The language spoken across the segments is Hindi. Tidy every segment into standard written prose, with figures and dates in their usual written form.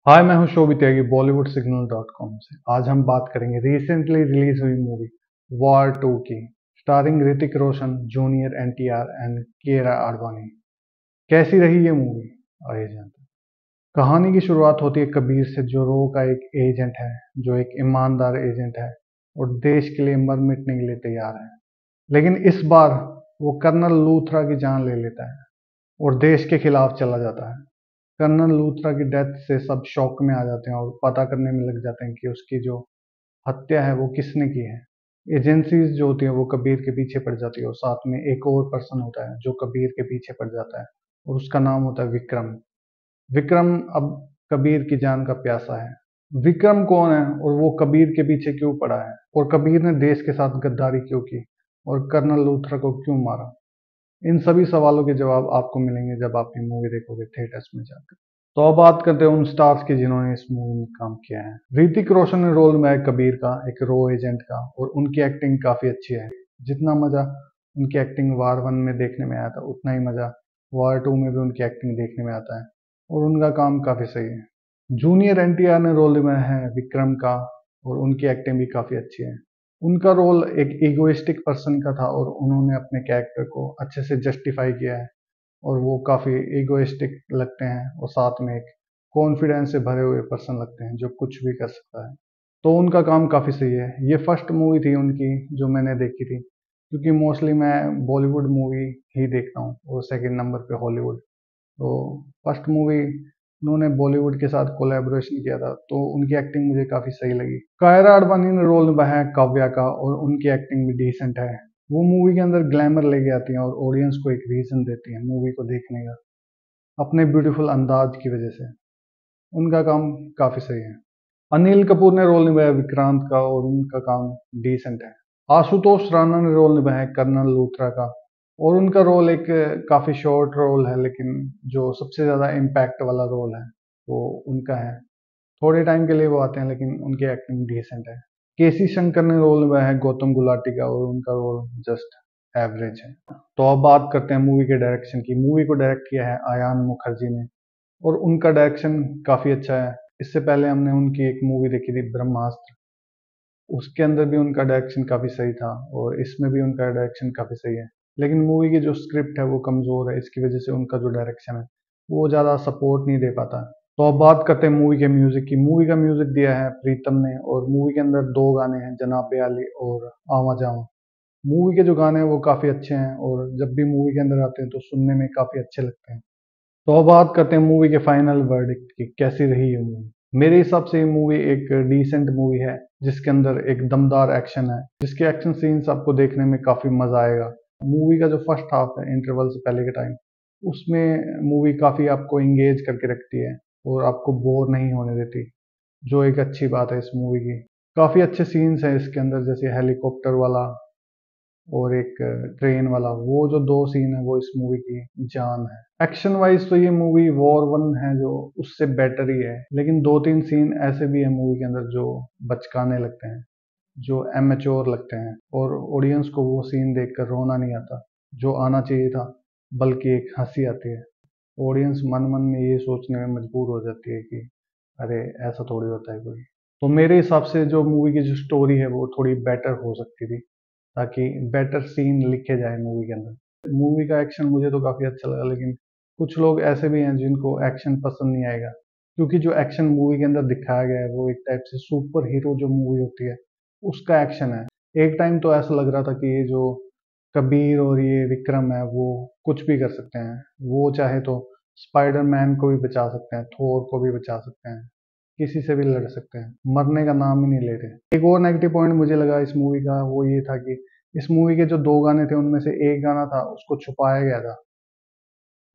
हाय, मैं हूं शोभित त्यागी बॉलीवुड सिग्नल डॉट कॉम से। आज हम बात करेंगे रिसेंटली रिलीज हुई मूवी वॉर 2 की, starring Hrithik Roshan, junior NTR and Kiara Advani. कैसी रही ये मूवी, आइए जानते हैं। कहानी की शुरुआत होती है कबीर से, जो रो का एक एजेंट है, जो एक ईमानदार एजेंट है और देश के लिए मर मिटने के लिए तैयार है। लेकिन इस बार वो कर्नल लूथरा की जान ले लेता है और देश के खिलाफ चला जाता है। कर्नल लूथरा की डेथ से सब शॉक में आ जाते हैं और पता करने में लग जाते हैं कि उसकी जो हत्या है वो किसने की है। एजेंसीज जो होती है वो कबीर के पीछे पड़ जाती है और साथ में एक और पर्सन होता है जो कबीर के पीछे पड़ जाता है और उसका नाम होता है विक्रम। विक्रम अब कबीर की जान का प्यासा है। विक्रम कौन है और वो कबीर के पीछे क्यों पड़ा है, और कबीर ने देश के साथ गद्दारी क्यों की, और कर्नल लूथरा को क्यों मारा। इन सभी सवालों के जवाब आपको मिलेंगे जब आप ये मूवी देखोगे थिएटर्स में जाकर। तो अब बात करते हैं उन स्टार्स की जिन्होंने इस मूवी में काम किया है। ऋतिक रोशन ने रोल में कबीर का, एक रो एजेंट का, और उनकी एक्टिंग काफी अच्छी है। जितना मजा उनकी एक्टिंग वार 1 में देखने में आया था, उतना ही मजा वार 2 में भी उनकी एक्टिंग देखने में आता है और उनका काम काफी सही है। जूनियर एनटीआर ने रोल में है विक्रम का और उनकी एक्टिंग भी काफी अच्छी है। उनका रोल एक इगोइस्टिक पर्सन का था और उन्होंने अपने कैरेक्टर को अच्छे से जस्टिफाई किया है और वो काफ़ी ईगोइस्टिक लगते हैं और साथ में एक कॉन्फिडेंस से भरे हुए पर्सन लगते हैं जो कुछ भी कर सकता है। तो उनका काम काफ़ी सही है। ये फर्स्ट मूवी थी उनकी जो मैंने देखी थी, क्योंकि मोस्टली मैं बॉलीवुड मूवी ही देखता हूँ और सेकंड नंबर पे हॉलीवुड। तो फर्स्ट मूवी उन्होंने बॉलीवुड के साथ कोलैबोरेशन किया था, तो उनकी एक्टिंग मुझे काफ़ी सही लगी। कायरा आडवाणी ने रोल निभाया है काव्या का और उनकी एक्टिंग भी डिसेंट है। वो मूवी के अंदर ग्लैमर लेके आती हैं और ऑडियंस को एक रीजन देती हैं मूवी को देखने का, अपने ब्यूटीफुल अंदाज की वजह से। उनका काम काफी सही है। अनिल कपूर ने रोल निभाया विक्रांत का और उनका काम डिसेंट है। आशुतोष राणा ने रोल निभाया है कर्नल लूथरा का और उनका रोल एक काफी शॉर्ट रोल है, लेकिन जो सबसे ज्यादा इम्पैक्ट वाला रोल है वो उनका है। थोड़े टाइम के लिए वो आते हैं लेकिन उनकी एक्टिंग डिसेंट है। केसी शंकर ने रोल निभाया है गौतम गुलाटी का और उनका रोल जस्ट एवरेज है। तो अब बात करते हैं मूवी के डायरेक्शन की। मूवी को डायरेक्ट किया है आयान मुखर्जी ने और उनका डायरेक्शन काफी अच्छा है। इससे पहले हमने उनकी एक मूवी देखी थी ब्रह्मास्त्र, उसके अंदर भी उनका डायरेक्शन काफी सही था और इसमें भी उनका डायरेक्शन काफी सही है। लेकिन मूवी की जो स्क्रिप्ट है वो कमजोर है, इसकी वजह से उनका जो डायरेक्शन है वो ज्यादा सपोर्ट नहीं दे पाता। तो अब बात करते हैं मूवी के म्यूजिक की। मूवी का म्यूजिक दिया है प्रीतम ने और मूवी के अंदर दो गाने हैं, जनाबे आली और आवा जावा। मूवी के जो गाने हैं वो काफी अच्छे हैं और जब भी मूवी के अंदर आते हैं तो सुनने में काफी अच्छे लगते हैं। तो अब बात करते हैं मूवी के फाइनल वर्डिक्ट की, कैसी रही ये मूवी। मेरे हिसाब से ये मूवी एक डिसेंट मूवी है जिसके अंदर एक दमदार एक्शन है, जिसके एक्शन सीन्स आपको देखने में काफी मजा आएगा। मूवी का जो फर्स्ट हाफ है इंटरवल से पहले के टाइम, उसमें मूवी काफी आपको इंगेज करके रखती है और आपको बोर नहीं होने देती, जो एक अच्छी बात है इस मूवी की। काफी अच्छे सीन्स हैं इसके अंदर, जैसे हेलीकॉप्टर वाला और एक ट्रेन वाला। वो जो दो सीन है वो इस मूवी की जान है। एक्शन वाइज तो ये मूवी वॉर 1 है जो उससे बेटर ही है, लेकिन दो तीन सीन ऐसे भी है मूवी के अंदर जो बचकाने लगते हैं, जो एमेच्योर लगते हैं और ऑडियंस को वो सीन देखकर रोना नहीं आता जो आना चाहिए था, बल्कि एक हंसी आती है। ऑडियंस मन मन में ये सोचने में मजबूर हो जाती है कि अरे ऐसा थोड़ी होता है कोई। तो मेरे हिसाब से जो मूवी की जो स्टोरी है वो थोड़ी बेटर हो सकती थी, ताकि बेटर सीन लिखे जाए मूवी के अंदर। मूवी का एक्शन मुझे तो काफी अच्छा लगा, लेकिन कुछ लोग ऐसे भी हैं जिनको एक्शन पसंद नहीं आएगा, क्योंकि जो एक्शन मूवी के अंदर दिखाया गया है वो एक टाइप से सुपर हीरो जो मूवी होती है उसका एक्शन है। एक टाइम तो ऐसा लग रहा था कि ये जो कबीर और ये विक्रम है वो कुछ भी कर सकते हैं। वो चाहे तो स्पाइडरमैन को भी बचा सकते हैं, थोर को भी बचा सकते हैं, किसी से भी लड़ सकते हैं, मरने का नाम ही नहीं ले रहे। एक और नेगेटिव पॉइंट मुझे लगा इस मूवी का, वो ये था कि इस मूवी के जो दो गाने थे उनमें से एक गाना था उसको छुपाया गया था।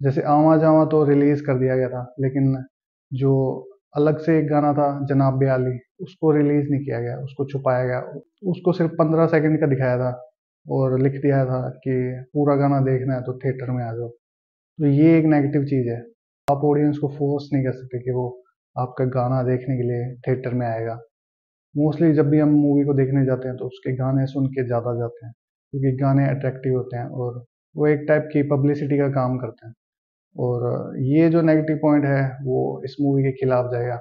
जैसे आवा जावा तो रिलीज कर दिया गया था, लेकिन जो अलग से एक गाना था जनाब आली, उसको रिलीज नहीं किया गया, उसको छुपाया गया। उसको सिर्फ 15 सेकंड का दिखाया था और लिख दिया था कि पूरा गाना देखना है तो थिएटर में आ जाओ। तो ये एक नेगेटिव चीज है। आप ऑडियंस को फोर्स नहीं कर सकते कि वो आपका गाना देखने के लिए थिएटर में आएगा। मोस्टली जब भी हम मूवी को देखने जाते हैं तो उसके गाने सुन के ज़्यादा जाते हैं, क्योंकि गाने अट्रैक्टिव होते हैं और वो एक टाइप की पब्लिसिटी का काम करते हैं। और ये जो नेगेटिव पॉइंट है वो इस मूवी के खिलाफ जाएगा।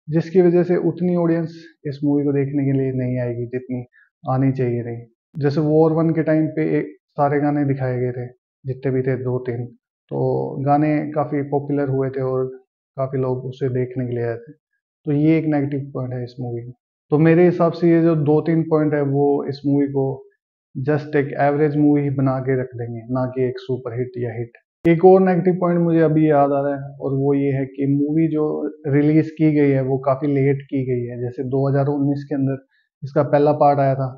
जिसकी वजह से उतनी ऑडियंस इस मूवी को देखने के लिए नहीं आएगी जितनी आनी चाहिए थी। जैसे वॉर वन के टाइम पे सारे गाने दिखाए गए थे, जितने भी थे दो तीन, तो गाने काफ़ी पॉपुलर हुए थे और काफ़ी लोग उसे देखने के लिए आए थे। तो ये एक नेगेटिव पॉइंट है इस मूवी का। तो मेरे हिसाब से ये जो दो तीन पॉइंट है वो इस मूवी को जस्ट एक एवरेज मूवी ही बना के रख देंगे, ना कि एक सुपर हिट या हिट। एक और नेगेटिव पॉइंट मुझे अभी याद आ रहा है, और वो ये है कि मूवी जो रिलीज की गई है वो काफ़ी लेट की गई है। जैसे 2019 के अंदर इसका पहला पार्ट आया था,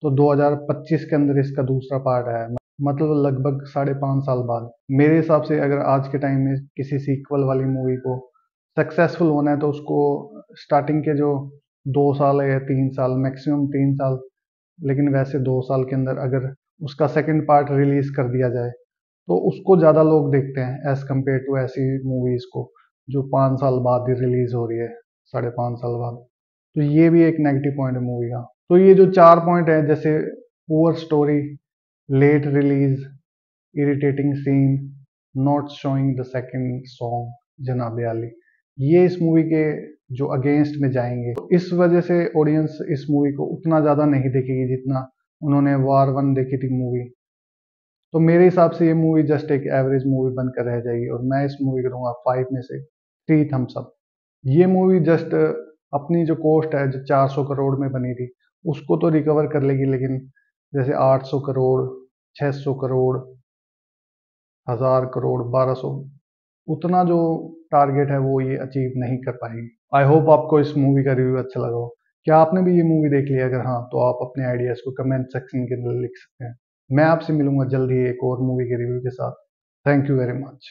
तो 2025 के अंदर इसका दूसरा पार्ट आया, मतलब लगभग 5.5 साल बाद। मेरे हिसाब से अगर आज के टाइम में किसी सीक्वल वाली मूवी को सक्सेसफुल होना है तो उसको स्टार्टिंग के जो 2 साल या 3 साल, मैक्सिमम 3 साल, लेकिन वैसे 2 साल के अंदर अगर उसका सेकंड पार्ट रिलीज कर दिया जाए तो उसको ज़्यादा लोग देखते हैं एज कम्पेयर टू ऐसी मूवीज़ को जो 5 साल बाद ही रिलीज हो रही है, 5.5 साल बाद। तो ये भी एक नेगेटिव पॉइंट है मूवी का। तो ये जो 4 पॉइंट है, जैसे poor story, late release, irritating scene, not showing the second song Janab Aali, ये इस मूवी के जो अगेंस्ट में जाएंगे। तो इस वजह से ऑडियंस इस मूवी को उतना ज़्यादा नहीं देखेगी जितना उन्होंने वार वन देखी थी मूवी। तो मेरे हिसाब से ये मूवी जस्ट एक एवरेज मूवी बनकर रह जाएगी, और मैं इस मूवी को दूंगा 5 में से 3 थम्स अप। ये मूवी जस्ट अपनी जो कॉस्ट है जो 400 करोड़ में बनी थी उसको तो रिकवर कर लेगी, लेकिन जैसे 800 करोड़, 600 करोड़, 1000 करोड़, 1200, उतना जो टारगेट है वो ये अचीव नहीं कर पाएगी। आई होप आपको इस मूवी का रिव्यू अच्छा लगा हो। क्या आपने भी ये मूवी देख लिया? अगर हाँ तो आप अपने आइडियाज को कमेंट सेक्शन के अंदर लिख सकते हैं। मैं आपसे मिलूंगा जल्दी एक और मूवी के रिव्यू के साथ। Thank you very much.